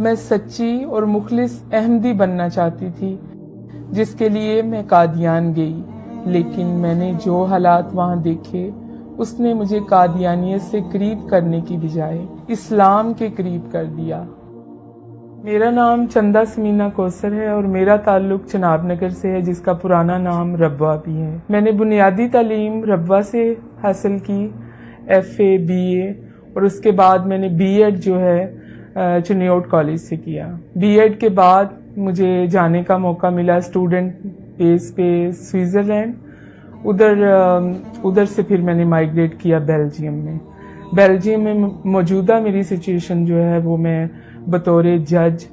میں سچی اور مخلص احمدی بننا چاہتی تھی، جس کے لیے میں قادیان گئی، لیکن میں نے جو حالات وہاں دیکھے اس نے مجھے قادیانیت سے قریب کرنے کی بجائے اسلام کے قریب کر دیا۔ میرا نام چندہ سمینا کوثر ہے اور میرا تعلق چناب نگر سے ہے، جس کا پرانا نام ربوہ بھی ہے۔ میں نے بنیادی تعلیم ربوہ سے حاصل کی، FA BA، اور اس کے بعد میں نے B.Ed جو ہے چنیوٹ کالج سے کیا۔ B.Ed کے بعد مجھے جانے کا موقع ملا اسٹوڈنٹ بیس پہ سوئٹزرلینڈ، ادھر سے پھر میں نے مائگریٹ کیا بیلجیم میں۔ بیلجیم میں موجودہ میری سچویشن جو ہے وہ میں بطور جج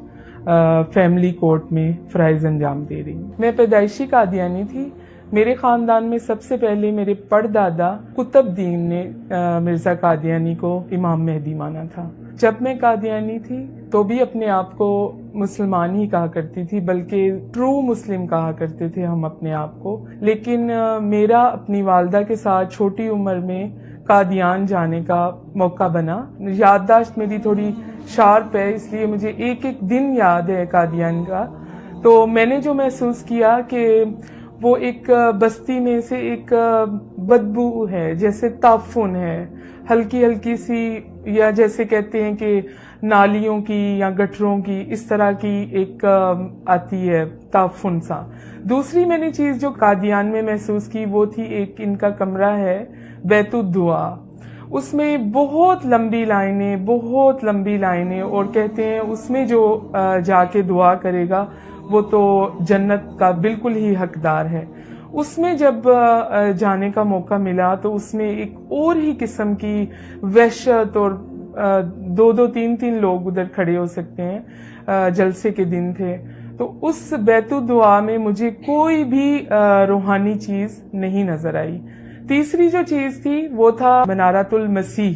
فیملی کورٹ میں فرائض انجام دے رہی ہوں۔ میں پیدائشی قادیانی تھی۔ میرے خاندان میں سب سے پہلے میرے پردادا قطب دین نے مرزا قادیانی کو امام مہدی مانا تھا۔ جب میں قادیانی تھی تو بھی اپنے آپ کو مسلمان ہی کہا کرتی تھی، بلکہ ٹرو مسلم کہا کرتے تھے ہم اپنے آپ کو۔ لیکن میرا اپنی والدہ کے ساتھ چھوٹی عمر میں قادیان جانے کا موقع بنا۔ یادداشت میری تھوڑی شارپ ہے، اس لیے مجھے ایک ایک دن یاد ہے قادیان کا۔ تو میں نے جو محسوس کیا کہ وہ ایک بستی میں سے ایک بدبو ہے، جیسے تعفن ہے، ہلکی ہلکی سی، یا جیسے کہتے ہیں کہ نالیوں کی یا گٹروں کی اس طرح کی ایک آتی ہے تعفن سا۔ دوسری میں نے چیز جو قادیان میں محسوس کی وہ تھی، ایک ان کا کمرہ ہے بیت الدعا، اس میں بہت لمبی لائنیں، اور کہتے ہیں اس میں جو جا کے دعا کرے گا وہ تو جنت کا بالکل ہی حقدار ہے۔ اس میں جب جانے کا موقع ملا تو اس میں ایک اور ہی قسم کی وحشت، اور دو تین لوگ ادھر کھڑے ہو سکتے ہیں، جلسے کے دن تھے۔ تو اس بیت الدعا میں مجھے کوئی بھی روحانی چیز نہیں نظر آئی۔ تیسری جو چیز تھی وہ تھا منارۃ المسیح،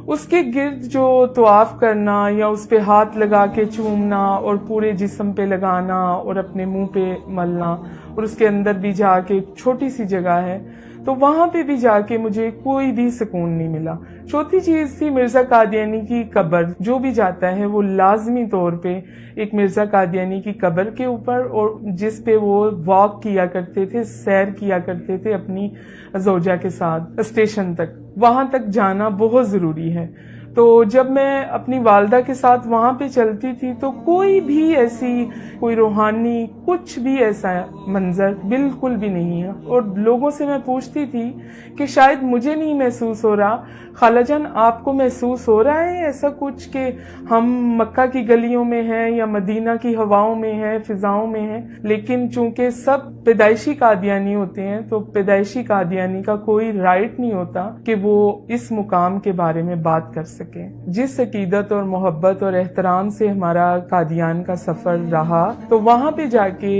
اس کے گرد جو طواف کرنا یا اس پہ ہاتھ لگا کے چومنا اور پورے جسم پہ لگانا اور اپنے منہ پہ ملنا، اور اس کے اندر بھی جا کے چھوٹی سی جگہ ہے تو وہاں پہ بھی جا کے مجھے کوئی بھی سکون نہیں ملا۔ چوتھی چیز تھی مرزا قادیانی کی قبر، جو بھی جاتا ہے وہ لازمی طور پہ ایک مرزا قادیانی کی قبر کے اوپر، اور جس پہ وہ واک کیا کرتے تھے، سیر کیا کرتے تھے اپنی زوجہ کے ساتھ اسٹیشن تک، وہاں تک جانا بہت ضروری ہے۔ تو جب میں اپنی والدہ کے ساتھ وہاں پہ چلتی تھی تو کوئی بھی ایسی کوئی روحانی کچھ بھی ایسا منظر بالکل بھی نہیں ہے، اور لوگوں سے میں پوچھتی تھی کہ شاید مجھے نہیں محسوس ہو رہا، خالہ جان آپ کو محسوس ہو رہا ہے ایسا کچھ کہ ہم مکہ کی گلیوں میں ہیں یا مدینہ کی ہواؤں میں ہیں، فضاؤں میں ہیں؟ لیکن چونکہ سب پیدائشی قادیانی ہوتے ہیں تو پیدائشی قادیانی کا کوئی رائٹ نہیں ہوتا کہ وہ اس مقام کے بارے میں بات کر سکے۔ جس عقیدت اور محبت اور احترام سے ہمارا قادیان کا سفر رہا، تو وہاں پہ جا کے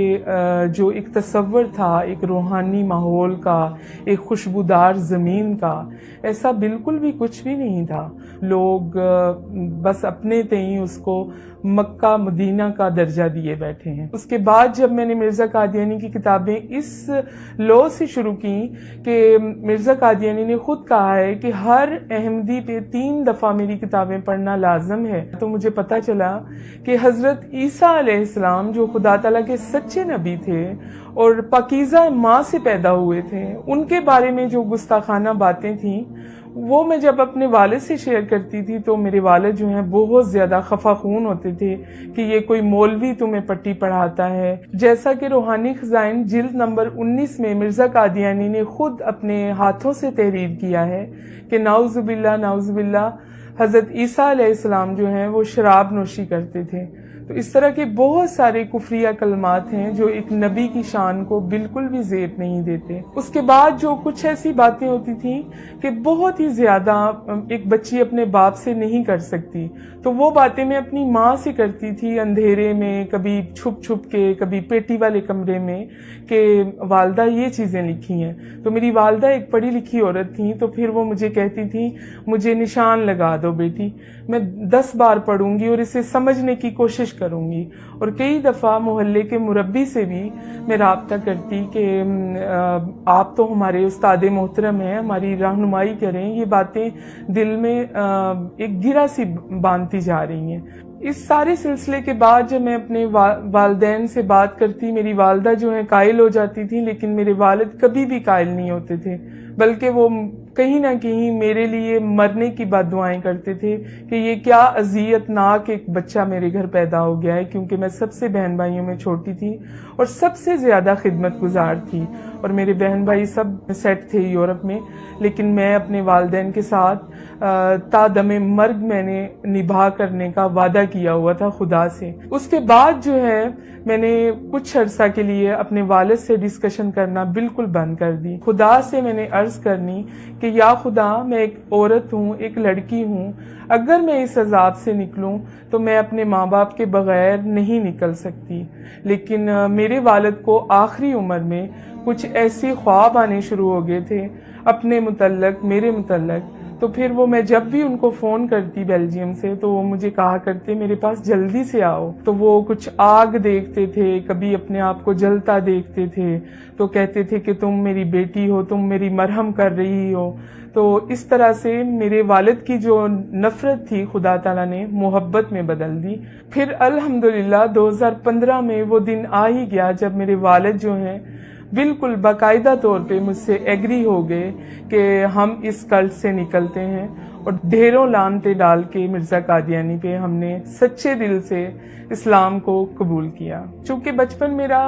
جو ایک تصور تھا ایک روحانی ماحول کا، ایک خوشبودار زمین کا، ایسا بالکل بھی کچھ بھی نہیں تھا۔ لوگ بس اپنے تئیں اس کو مکہ مدینہ کا درجہ دیے بیٹھے ہیں۔ اس کے بعد جب میں نے مرزا قادیانی کی کتابیں اس لو سے شروع کی کہ مرزا قادیانی نے خود کہا ہے کہ ہر احمدی پہ 3 دفعہ میری کتابیں پڑھنا لازم ہے، تو مجھے پتا چلا کہ حضرت عیسیٰ علیہ السلام جو خدا تعالیٰ کے سچے نبی تھے اور پاکیزہ ماں سے پیدا ہوئے تھے، ان کے بارے میں جو گستاخانہ باتیں تھیں وہ میں جب اپنے والد سے شیئر کرتی تھی تو میرے والد جو ہیں بہت زیادہ خفا خون ہوتے تھے کہ یہ کوئی مولوی تمہیں پٹی پڑھاتا ہے۔ جیسا کہ روحانی خزائن جلد نمبر 19 میں مرزا قادیانی نے خود اپنے ہاتھوں سے تحریر کیا ہے کہ نعوذ باللہ حضرت عیسیٰ علیہ السلام جو ہیں وہ شراب نوشی کرتے تھے۔ تو اس طرح کے بہت سارے کفریہ کلمات ہیں جو ایک نبی کی شان کو بالکل بھی زیب نہیں دیتے۔ اس کے بعد جو کچھ ایسی باتیں ہوتی تھیں کہ بہت ہی زیادہ ایک بچی اپنے باپ سے نہیں کر سکتی، تو وہ باتیں میں اپنی ماں سے کرتی تھی اندھیرے میں، کبھی چھپ کے، کبھی پیٹی والے کمرے میں، کہ والدہ یہ چیزیں لکھی ہیں۔ تو میری والدہ ایک پڑھی لکھی عورت تھیں، تو پھر وہ مجھے کہتی تھیں مجھے نشان لگا دو بیٹی، میں 10 بار پڑھوں گی اور اسے سمجھنے کی کوشش کروں گی۔ اور کئی دفعہ محلے کے مربی سے بھی میں رابطہ کرتی کہ آپ تو ہمارے استاد محترم ہیں، ہماری رہنمائی کریں، یہ باتیں دل میں ایک گرہ سی باندھتی جا رہی ہیں۔ اس سارے سلسلے کے بعد جب میں اپنے والدین سے بات کرتی، میری والدہ جو ہیں قائل ہو جاتی تھی، لیکن میرے والد کبھی بھی قائل نہیں ہوتے تھے، بلکہ وہ کہیں نہ کہیں میرے لیے مرنے کی بد دعائیں کرتے تھے کہ یہ کیا اذیت ناک ایک بچہ میرے گھر پیدا ہو گیا ہے، کیونکہ میں سب سے بہن بھائیوں میں چھوٹی تھی اور سب سے زیادہ خدمت گزار تھی، اور میرے بہن بھائی سب سیٹ تھے یورپ میں، لیکن میں اپنے والدین کے ساتھ تا دم مرگ میں نے نبھا کرنے کا وعدہ کیا ہوا تھا خدا سے۔ اس کے بعد جو ہے میں نے کچھ عرصہ کے لیے اپنے والد سے ڈسکشن کرنا بالکل بند کر دی۔ خدا سے میں نے عرض کرنی کہ یا خدا، میں ایک عورت ہوں، ایک لڑکی ہوں، اگر میں اس عذاب سے نکلوں تو میں اپنے ماں باپ کے بغیر نہیں نکل سکتی، لیکن میرے والد کو آخری عمر میں کچھ ایسے خواب آنے شروع ہو گئے تھے اپنے متعلق، میرے متعلق، تو پھر وہ میں جب بھی ان کو فون کرتی بیلجیم سے تو وہ مجھے کہا کرتے میرے پاس جلدی سے آؤ، تو وہ کچھ آگ دیکھتے تھے، کبھی اپنے آپ کو جلتا دیکھتے تھے تو کہتے تھے کہ تم میری بیٹی ہو، تم میری مرہم کر رہی ہو۔ تو اس طرح سے میرے والد کی جو نفرت تھی خدا تعالیٰ نے محبت میں بدل دی۔ پھر الحمدللہ 2015 میں وہ دن آ ہی گیا جب میرے والد جو ہیں بالکل باقاعدہ طور پہ مجھ سے ایگری ہو گئے کہ ہم اس کلٹ سے نکلتے ہیں، اور ڈھیروں لعنتیں ڈال کے مرزا قادیانی پہ ہم نے سچے دل سے اسلام کو قبول کیا۔ چونکہ بچپن میرا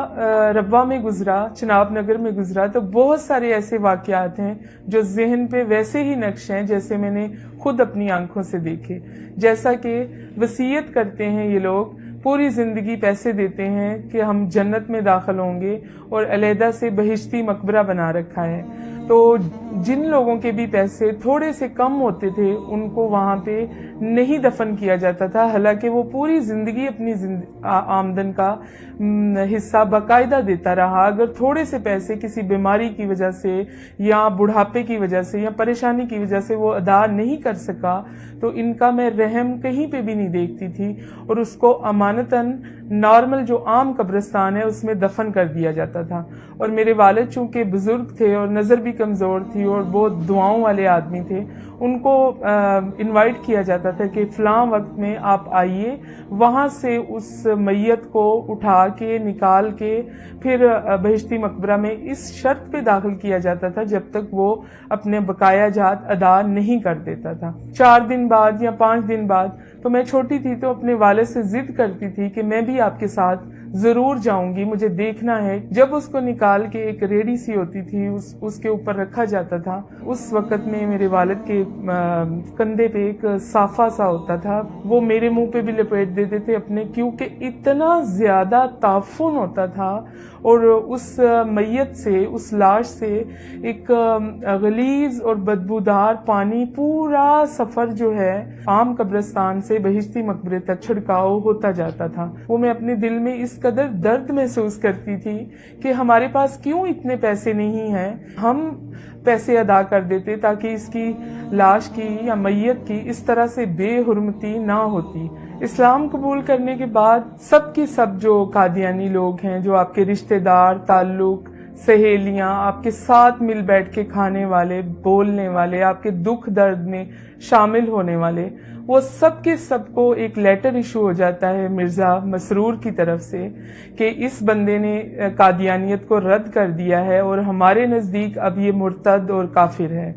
ربوہ میں گزرا، چناب نگر میں گزرا، تو بہت سارے ایسے واقعات ہیں جو ذہن پہ ویسے ہی نقش ہیں جیسے میں نے خود اپنی آنکھوں سے دیکھے۔ جیسا کہ وصیت کرتے ہیں یہ لوگ، پوری زندگی پیسے دیتے ہیں کہ ہم جنت میں داخل ہوں گے، اور علیحدہ سے بہشتی مقبرہ بنا رکھا ہے، تو جن لوگوں کے بھی پیسے تھوڑے سے کم ہوتے تھے ان کو وہاں پہ نہیں دفن کیا جاتا تھا، حالانکہ وہ پوری زندگی اپنی آمدن کا حصہ باقاعدہ دیتا رہا۔ اگر تھوڑے سے پیسے کسی بیماری کی وجہ سے یا بڑھاپے کی وجہ سے یا پریشانی کی وجہ سے وہ ادا نہیں کر سکا تو ان کا میں رحم کہیں پہ بھی نہیں دیکھتی تھی، اور اس کو امانتاً نارمل جو عام قبرستان ہے اس میں دفن کر دیا جاتا تھا۔ اور میرے والد چونکہ بزرگ تھے اور نظر بھی کمزور تھی اور بہت دعاؤں والے آدمی تھے، ان کو انوائٹ کیا جاتا تھا کہ فلاں وقت میں آپ آئیے، وہاں سے اس میت کو اٹھا کے نکال کے پھر بہشتی مقبرہ میں اس شرط پہ داخل کیا جاتا تھا جب تک وہ اپنے بقایا جات ادا نہیں کر دیتا تھا۔ 4 دن بعد یا 5 دن بعد، تو میں چھوٹی تھی تو اپنے والد سے ضد کرتی تھی کہ میں بھی آپ کے ساتھ ضرور جاؤں گی، مجھے دیکھنا ہے۔ جب اس کو نکال کے ایک ریڑھی سی ہوتی تھی اس کے اوپر رکھا جاتا تھا، اس وقت میں میرے والد کے کندھے پہ ایک صافہ سا ہوتا تھا، وہ میرے منہ پہ بھی لپیٹ دیتے تھے اپنے، کیونکہ اتنا زیادہ تعفن ہوتا تھا، اور اس میت سے، اس لاش سے ایک غلیظ اور بدبودار پانی پورا سفر جو ہے عام قبرستان سے بہشتی مقبرے تک چھڑکاؤ ہوتا جاتا تھا۔ وہ میں اپنے دل میں اس قدر درد محسوس کرتی تھی کہ ہمارے پاس کیوں اتنے پیسے نہیں ہیں، ہم پیسے ادا کر دیتے تاکہ اس کی لاش کی یا میت کی اس طرح سے بے حرمتی نہ ہوتی۔ اسلام قبول کرنے کے بعد سب کی سب جو قادیانی لوگ ہیں، جو آپ کے رشتہ دار، تعلق، سہیلیاں، آپ کے ساتھ مل بیٹھ کے کھانے والے، بولنے والے، آپ کے دکھ درد میں شامل ہونے والے، وہ سب کے سب کو ایک لیٹر ایشو ہو جاتا ہے مرزا مسرور کی طرف سے کہ اس بندے نے قادیانیت کو رد کر دیا ہے اور ہمارے نزدیک اب یہ مرتد اور کافر ہے۔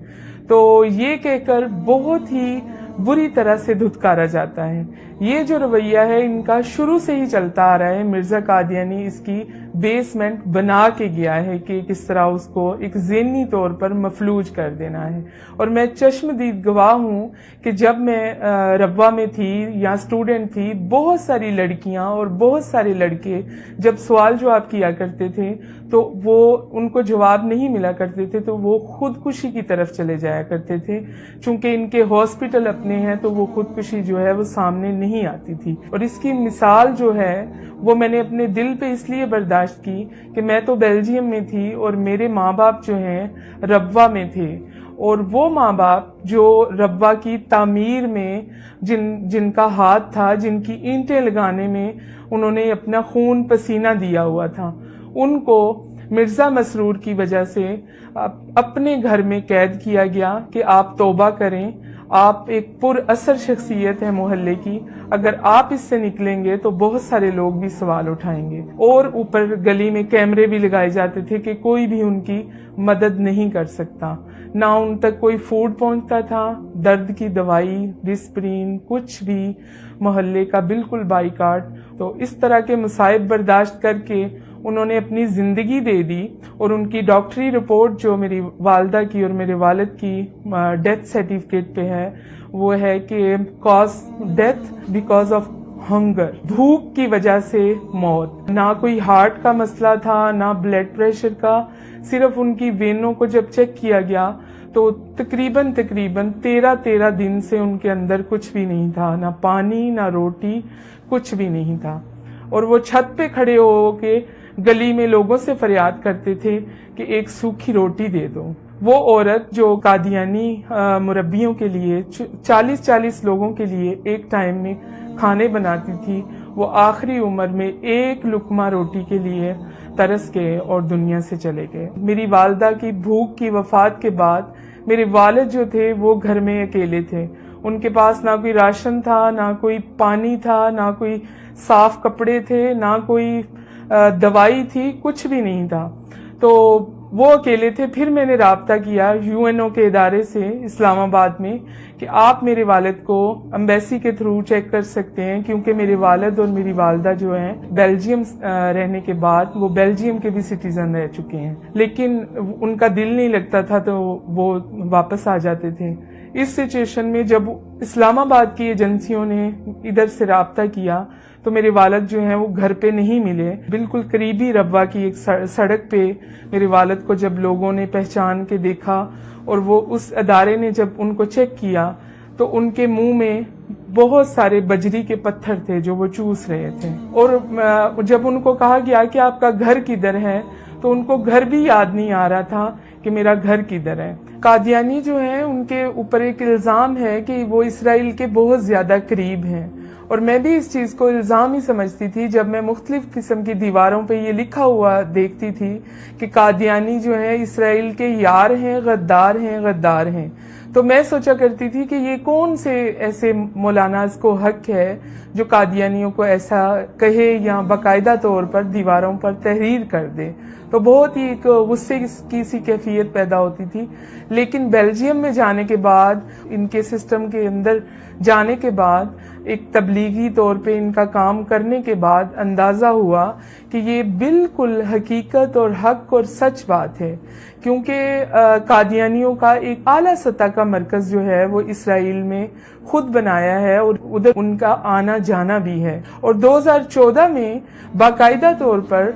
تو یہ کہہ کر بہت ہی بری طرح سے دھتکارا جاتا ہے۔ یہ جو رویہ ہے ان کا شروع سے ہی چلتا آ رہا ہے۔ مرزا قادیانی اس کی بیسمنٹ بنا کے گیا ہے کہ کس طرح اس کو ایک ذہنی طور پر مفلوج کر دینا ہے، اور میں چشمدید گواہ ہوں کہ جب میں ربوہ میں تھی یا اسٹوڈنٹ تھی، بہت ساری لڑکیاں اور بہت سارے لڑکے جب سوال جواب کیا کرتے تھے تو وہ ان کو جواب نہیں ملا کرتے تھے تو وہ خودکشی کی طرف چلے جایا کرتے تھے، چونکہ ان کے ہاسپٹل اپنے ہیں تو وہ خودکشی جو ہے وہ سامنے نہیں آتی تھی۔ اور اس کی مثال جو ہے وہ میں نے اپنے دل پہ اس لیے برداشت کی کہ میں تو بیلجیم میں تھی اور میرے ماں باپ جو ہیں ربوہ میں تھے، اور وہ ماں باپ جو ربوہ کی تعمیر میں جن کا ہاتھ تھا، جن کی اینٹیں لگانے میں انہوں نے اپنا خون پسینہ دیا ہوا تھا، ان کو مرزا مسرور کی وجہ سے اپنے گھر میں قید کیا گیا کہ آپ توبہ کریں، آپ ایک پر اثر شخصیت ہے محلے کی، اگر آپ اس سے نکلیں گے تو بہت سارے لوگ بھی سوال اٹھائیں گے۔ اور اوپر گلی میں کیمرے بھی لگائے جاتے تھے کہ کوئی بھی ان کی مدد نہیں کر سکتا، نہ ان تک کوئی فوڈ پہنچتا تھا، درد کی دوائی، ڈسپرین، کچھ بھی، محلے کا بالکل بائیکاٹ۔ تو اس طرح کے مصائب برداشت کر کے انہوں نے اپنی زندگی دے دی، اور ان کی ڈاکٹری رپورٹ جو میری والدہ کی اور میرے والد کی ڈیتھ سرٹیفکیٹ پہ ہے، وہ ہے کہ cause death because of hunger, بھوک کی وجہ سے موت۔ نہ کوئی ہارٹ کا مسئلہ تھا، نہ بلڈ پریشر کا، صرف ان کی وینوں کو جب چیک کیا گیا تو تقریباً 13 دن سے ان کے اندر کچھ بھی نہیں تھا، نہ پانی نہ روٹی، کچھ بھی نہیں تھا۔ اور وہ چھت پہ کھڑے ہو کے گلی میں لوگوں سے فریاد کرتے تھے کہ ایک سوکھی روٹی دے دو۔ وہ عورت جو قادیانی مربیوں کے لیے 40 لوگوں کے لیے ایک ٹائم میں کھانے بناتی تھی، وہ آخری عمر میں ایک لقمہ روٹی کے لیے ترس گئے اور دنیا سے چلے گئے۔ میری والدہ کی بھوک کی وفات کے بعد میرے والد جو تھے وہ گھر میں اکیلے تھے، ان کے پاس نہ کوئی راشن تھا، نہ کوئی پانی تھا، نہ کوئی صاف کپڑے تھے، نہ کوئی دوائی تھی، کچھ بھی نہیں تھا۔ تو وہ اکیلے تھے۔ پھر میں نے رابطہ کیا UNO کے ادارے سے اسلام آباد میں کہ آپ میرے والد کو ایمبیسی کے تھرو چیک کر سکتے ہیں، کیونکہ میرے والد اور میری والدہ جو ہیں بیلجیم رہنے کے بعد وہ بیلجیم کے بھی سٹیزن رہ چکے ہیں، لیکن ان کا دل نہیں لگتا تھا تو وہ واپس آ جاتے تھے۔ اس سچویشن میں جب اسلام آباد کی ایجنسیوں نے ادھر سے رابطہ کیا تو میرے والد جو ہیں وہ گھر پہ نہیں ملے۔ بالکل قریبی ربوہ کی ایک سڑک پہ میرے والد کو جب لوگوں نے پہچان کے دیکھا اور وہ اس ادارے نے جب ان کو چیک کیا تو ان کے منہ میں بہت سارے بجری کے پتھر تھے جو وہ چوس رہے تھے، اور جب ان کو کہا گیا کہ آپ کا گھر کدھر ہے تو ان کو گھر بھی یاد نہیں آ رہا تھا کہ میرا گھر کدھر ہے۔ قادیانی جو ہیں ان کے اوپر ایک الزام ہے کہ وہ اسرائیل کے بہت زیادہ قریب ہیں، اور میں بھی اس چیز کو الزام ہی سمجھتی تھی جب میں مختلف قسم کی دیواروں پہ یہ لکھا ہوا دیکھتی تھی کہ قادیانی جو ہیں اسرائیل کے یار ہیں، غدار ہیں، غدار ہیں۔ تو میں سوچا کرتی تھی کہ یہ کون سے ایسے مولاناز کو حق ہے جو قادیانیوں کو ایسا کہے یا باقاعدہ طور پر دیواروں پر تحریر کر دے۔ تو بہت ہی ایک غصے کی سی کیفیت پیدا ہوتی تھی۔ لیکن بیلجیم میں جانے کے بعد، ان کے سسٹم کے اندر جانے کے بعد، ایک تبلیغی طور پہ ان کا کام کرنے کے بعد اندازہ ہوا کہ یہ بالکل حقیقت اور حق اور سچ بات ہے، کیونکہ قادیانیوں کا ایک اعلیٰ سطح کا مرکز جو ہے وہ اسرائیل میں خود بنایا ہے، اور ادھر ان کا آنا جانا بھی ہے۔ اور 2014 میں باقاعدہ طور پر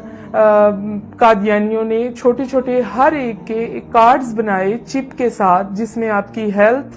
قادیانیوں نے چھوٹے چھوٹے ہر ایک کے کارڈز بنائے چپ کے ساتھ، جس میں آپ کی ہیلتھ،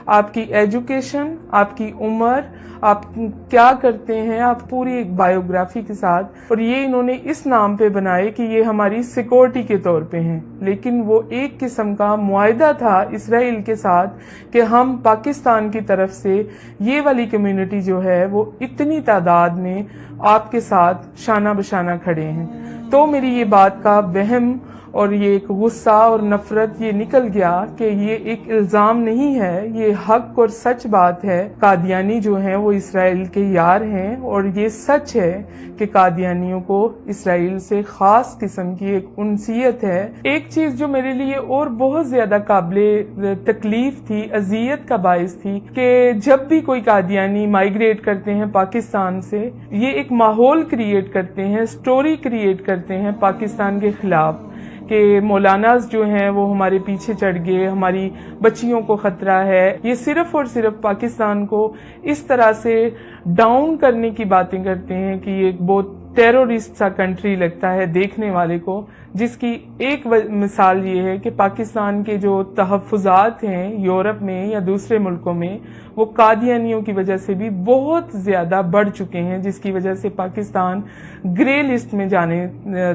آپ کی ایجوکیشن، آپ کی عمر، آپ کیا کرتے ہیں، آپ پوری ایک بایوگرافی کے ساتھ، اور یہ انہوں نے اس نام پہ بنائے کہ یہ ہماری سیکورٹی کے طور پہ ہیں۔ لیکن وہ ایک قسم کا معاہدہ تھا اسرائیل کے ساتھ کہ ہم پاکستان کی طرف سے یہ والی کمیونٹی جو ہے وہ اتنی تعداد میں آپ کے ساتھ شانہ بشانہ کھڑے ہیں۔ تو میری یہ بات کا وہم اور یہ ایک غصہ اور نفرت یہ نکل گیا کہ یہ ایک الزام نہیں ہے، یہ حق اور سچ بات ہے۔ قادیانی جو ہیں وہ اسرائیل کے یار ہیں، اور یہ سچ ہے کہ قادیانیوں کو اسرائیل سے خاص قسم کی ایک انسیت ہے۔ ایک چیز جو میرے لیے اور بہت زیادہ قابل تکلیف تھی، اذیت کا باعث تھی، کہ جب بھی کوئی قادیانی مائیگریٹ کرتے ہیں پاکستان سے، یہ ایک ماحول کریٹ کرتے ہیں، سٹوری کریٹ کرتے ہیں پاکستان کے خلاف کہ مولاناز جو ہیں وہ ہمارے پیچھے چڑھ گئے، ہماری بچیوں کو خطرہ ہے۔ یہ صرف اور صرف پاکستان کو اس طرح سے ڈاؤن کرنے کی باتیں کرتے ہیں کہ یہ ایک بہت ٹیرورسٹ سا کنٹری لگتا ہے دیکھنے والے کو، جس کی ایک مثال یہ ہے کہ پاکستان کے جو تحفظات ہیں یورپ میں یا دوسرے ملکوں میں، وہ قادیانیوں کی وجہ سے بھی بہت زیادہ بڑھ چکے ہیں، جس کی وجہ سے پاکستان گرے لسٹ میں جانے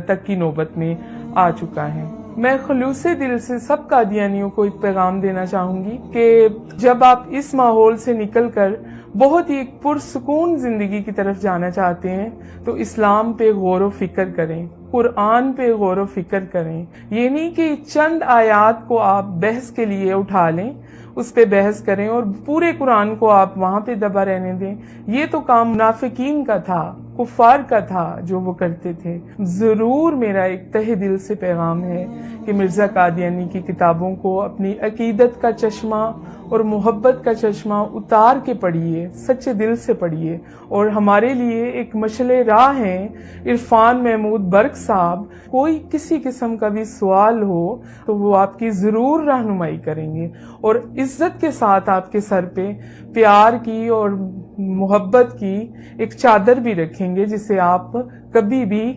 تک کی نوبت میں آ چکا ہے۔ میں خلوص دل سے سب قادیانیوں کو ایک پیغام دینا چاہوں گی کہ جب آپ اس ماحول سے نکل کر بہت ہی ایک پرسکون زندگی کی طرف جانا چاہتے ہیں تو اسلام پہ غور و فکر کریں، قرآن پہ غور و فکر کریں. یہ نہیں کہ چند آیات کو آپ بحث کے لیے اٹھا لیں، اس پہ بحث کریں اور پورے قرآن کو آپ وہاں پہ دبا رہنے دیں. یہ تو کام منافقین کا تھا، کفار کا تھا جو وہ کرتے تھے. ضرور میرا ایک تہ دل سے پیغام ہے کہ مرزا قادیانی کی کتابوں کو اپنی عقیدت کا چشمہ اور محبت کا چشمہ اتار کے پڑھیے، سچے دل سے پڑھیے. اور ہمارے لیے ایک مشعل راہ ہیں عرفان محمود برق صاحب. کوئی کسی قسم کا بھی سوال ہو تو وہ آپ کی ضرور رہنمائی کریں گے، اور عزت کے ساتھ آپ کے سر پہ پیار کی اور محبت کی ایک چادر بھی رکھیں گے جسے آپ کبھی بھی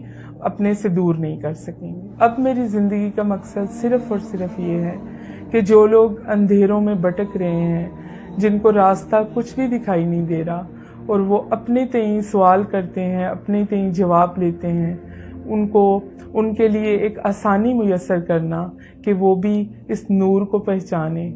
اپنے سے دور نہیں کر سکیں گے. اب میری زندگی کا مقصد صرف اور صرف یہ ہے کہ جو لوگ اندھیروں میں بھٹک رہے ہیں، جن کو راستہ کچھ بھی دکھائی نہیں دے رہا اور وہ اپنے تئیں سوال کرتے ہیں، اپنے تئیں جواب لیتے ہیں، ان کے لیے ایک آسانی میسر کرنا کہ وہ بھی اس نور کو پہچانیں،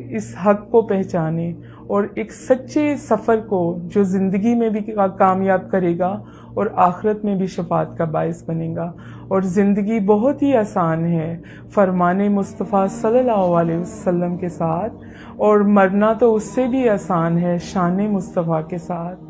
اس حق کو پہچانیں، اور ایک سچے سفر کو جو زندگی میں بھی کامیاب کرے گا اور آخرت میں بھی شفاعت کا باعث بنے گا. اور زندگی بہت ہی آسان ہے فرمان مصطفیٰ صلی اللہ علیہ وسلم کے ساتھ، اور مرنا تو اس سے بھی آسان ہے شان مصطفیٰ کے ساتھ.